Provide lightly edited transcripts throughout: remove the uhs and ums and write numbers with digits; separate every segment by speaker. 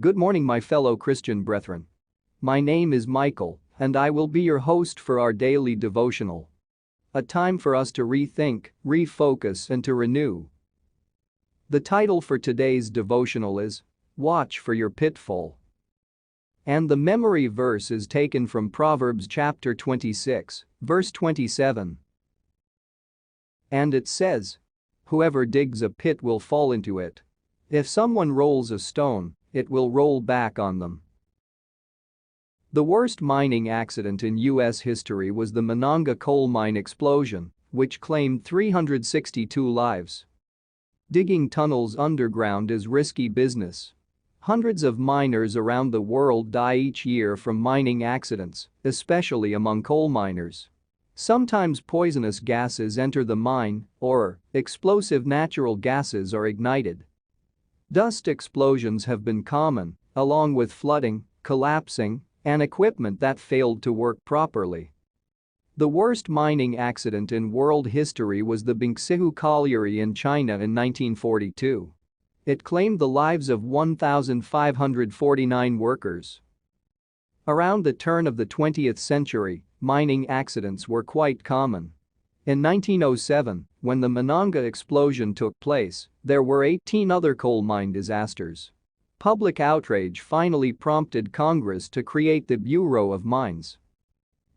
Speaker 1: Good morning, my fellow Christian brethren. My name is Michael, and I will be your host for our daily devotional. A time for us to rethink, refocus, and to renew. The title for today's devotional is Watch for Your Pitfall. And the memory verse is taken from Proverbs chapter 26, verse 27. And it says, "Whoever digs a pit will fall into it. If someone rolls a stone, it will roll back on them." The worst mining accident in U.S. history was the Monongah coal mine explosion, which claimed 362 lives. Digging tunnels underground is risky business. Hundreds of miners around the world die each year from mining accidents, especially among coal miners. Sometimes poisonous gases enter the mine, or explosive natural gases are ignited. Dust explosions have been common, along with flooding, collapsing, and equipment that failed to work properly. The worst mining accident in world history was the Bingxihu Colliery in China in 1942. It claimed the lives of 1,549 workers. Around the turn of the 20th century, mining accidents were quite common. In 1907, when the Monongah explosion took place, there were 18 other coal mine disasters. Public outrage finally prompted Congress to create the Bureau of Mines.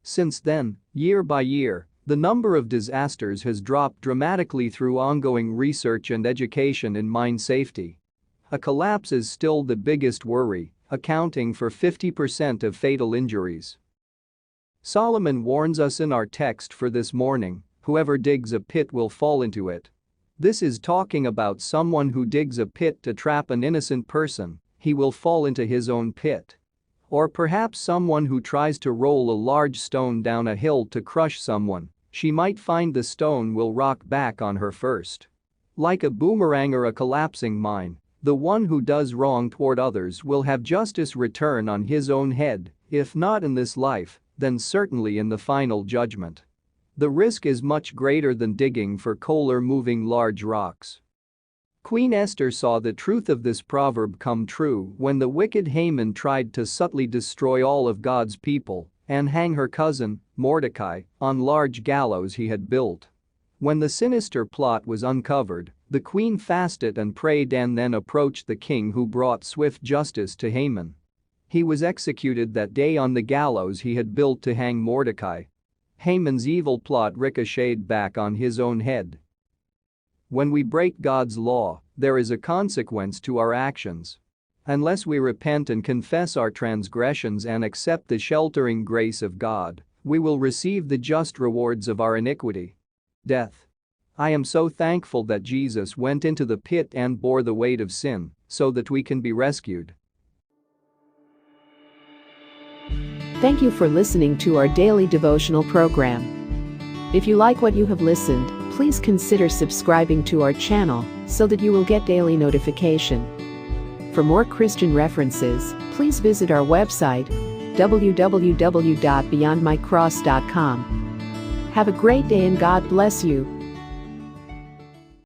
Speaker 1: Since then, year by year, the number of disasters has dropped dramatically through ongoing research and education in mine safety. A collapse is still the biggest worry, accounting for 50% of fatal injuries. Solomon warns us in our text for this morning, "Whoever digs a pit will fall into it." This is talking about someone who digs a pit to trap an innocent person. He will fall into his own pit. Or perhaps someone who tries to roll a large stone down a hill to crush someone. She might find the stone will rock back on her first. Like a boomerang or a collapsing mine, the one who does wrong toward others will have justice return on his own head, if not in this life, then certainly in the final judgment. The risk is much greater than digging for coal or moving large rocks. Queen Esther saw the truth of this proverb come true when the wicked Haman tried to subtly destroy all of God's people and hang her cousin, Mordecai, on large gallows he had built. When the sinister plot was uncovered, the queen fasted and prayed and then approached the king, who brought swift justice to Haman. He was executed that day on the gallows he had built to hang Mordecai. Haman's evil plot ricocheted back on his own head. When we break God's law, there is a consequence to our actions. Unless we repent and confess our transgressions and accept the sheltering grace of God, we will receive the just rewards of our iniquity: death. I am so thankful that Jesus went into the pit and bore the weight of sin so that we can be rescued.
Speaker 2: Thank you for listening to our daily devotional program. If you like what you have listened, please consider subscribing to our channel so that you will get daily notification. For more Christian references, please visit our website www.beyondmycross.com. Have a great day and God bless you.